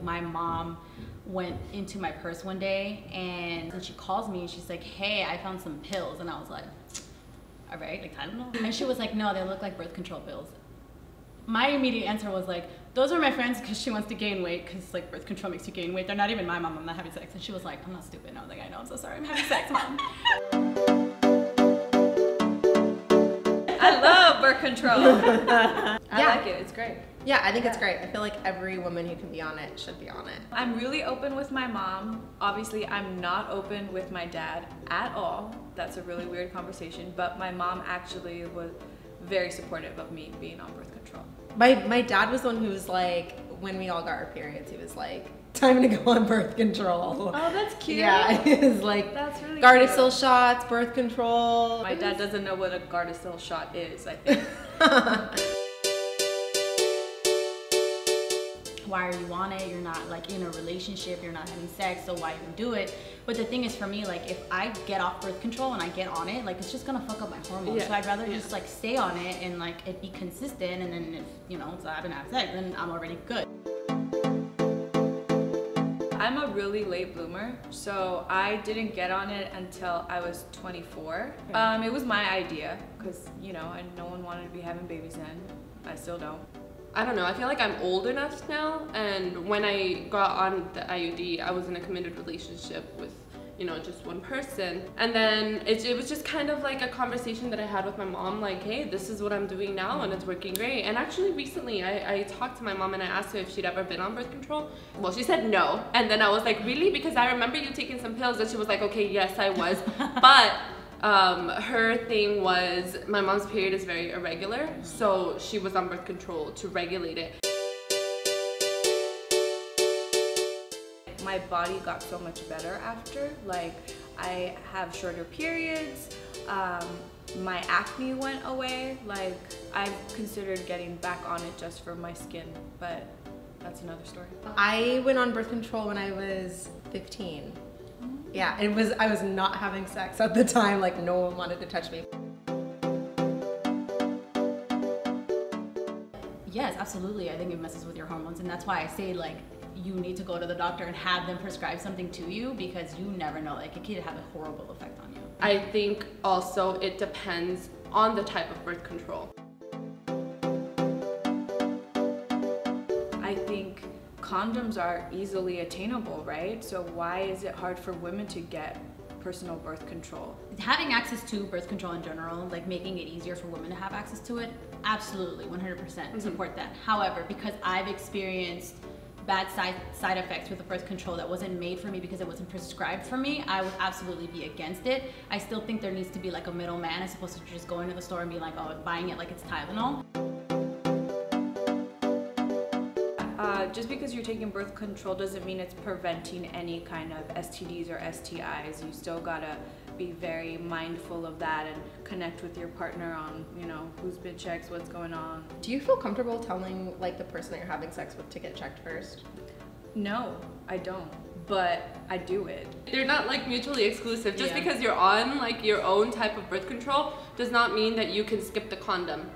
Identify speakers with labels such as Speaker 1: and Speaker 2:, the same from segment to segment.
Speaker 1: My mom went into my purse one day and she calls me and she's like, hey, I found some pills. And I was like, all right, like Tylenol? And she was like, no, they look like birth control pills. My immediate answer was like, those are my friends because she wants to gain weight because like birth control makes you gain weight. They're not even my mom, I'm not having sex. And she was like, I'm not stupid. And I was like, I know, I'm so sorry, I'm having sex, mom.
Speaker 2: I love birth control. I like it, it's great.
Speaker 3: Yeah, I think it's great. I feel like every woman who can be on it should be on it.
Speaker 2: I'm really open with my mom. Obviously, I'm not open with my dad at all. That's a really weird conversation, but my mom actually was very supportive of me being on birth control.
Speaker 3: My dad was the one who was like, when we all got our periods, he was like, time to go on birth control.
Speaker 2: Oh, that's cute.
Speaker 3: Yeah, it was like,
Speaker 2: that's really
Speaker 3: Gardasil
Speaker 2: cute.
Speaker 3: Shots, birth control.
Speaker 2: My dad doesn't know what a Gardasil shot is, I think.
Speaker 1: Why are you on it? You're not like in a relationship, you're not having sex, so why even do it? But the thing is, for me, like if I get off birth control and I get on it, like it's just gonna fuck up my hormones. So I'd rather just like stay on it and like it be consistent, and then if, you know, so I haven't had sex, then I'm already good.
Speaker 2: I'm a really late bloomer, so I didn't get on it until I was 24. It was my idea, because, you know, and no one wanted to be having babies then. I still don't.
Speaker 4: I don't know, I feel like I'm old enough now, and when I got on the IUD, I was in a committed relationship with, you know, just one person. And then it was just kind of like a conversation that I had with my mom, like, hey, this is what I'm doing now and it's working great. And actually recently I talked to my mom and I asked her if she'd ever been on birth control. Well, she said no. And then I was like, really? Because I remember you taking some pills. And she was like, okay, yes, I was. But her thing was, my mom's period is very irregular, so she was on birth control to regulate it.
Speaker 2: My body got so much better after. Like, I have shorter periods, my acne went away. Like, I've considered getting back on it just for my skin, but that's another story.
Speaker 3: I went on birth control when I was 15. Yeah, I was not having sex at the time, like no one wanted to touch me.
Speaker 1: Yes, absolutely. I think it messes with your hormones, and that's why I say like you need to go to the doctor and have them prescribe something to you, because you never know, like it could have a horrible effect on you.
Speaker 4: I think also it depends on the type of birth control.
Speaker 2: I think condoms are easily attainable, right? So why is it hard for women to get personal birth control?
Speaker 1: Having access to birth control in general, like making it easier for women to have access to it, absolutely, 100% support that. However, because I've experienced bad side effects with the birth control that wasn't made for me because it wasn't prescribed for me, I would absolutely be against it. I still think there needs to be like a middleman as opposed to just going to the store and being like, oh, buying it like it's Tylenol.
Speaker 2: Just because you're taking birth control doesn't mean it's preventing any kind of STDs or STIs. You still gotta be very mindful of that and connect with your partner on, you know, who's been checked, what's going on.
Speaker 3: Do you feel comfortable telling like the person that you're having sex with to get checked first?
Speaker 2: No, I don't, but I do it.
Speaker 4: They're not like mutually exclusive. Just because you're on like your own type of birth control does not mean that you can skip the condom.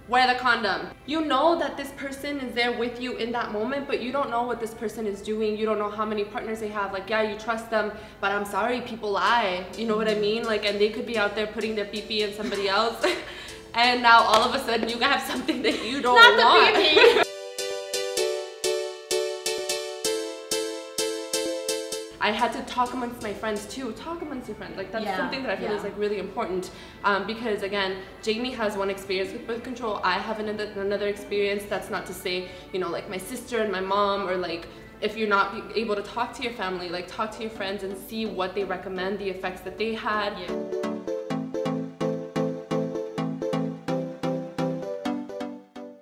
Speaker 4: Wear the condom. You know that this person is there with you in that moment, but you don't know what this person is doing. You don't know how many partners they have. Like, yeah, you trust them, but I'm sorry, people lie. You know what I mean? Like, and they could be out there putting their pee-pee in somebody else, and now all of a sudden you have something that you don't want.
Speaker 1: Not the pee-pee.
Speaker 4: I had to talk amongst my friends too. Talk amongst your friends. Like that's something that I feel is like really important, because again, Jamie has one experience with birth control. I have another experience. That's not to say, you know, like my sister and my mom, or like if you're not able to talk to your family, like talk to your friends and see what they recommend, the effects that they had.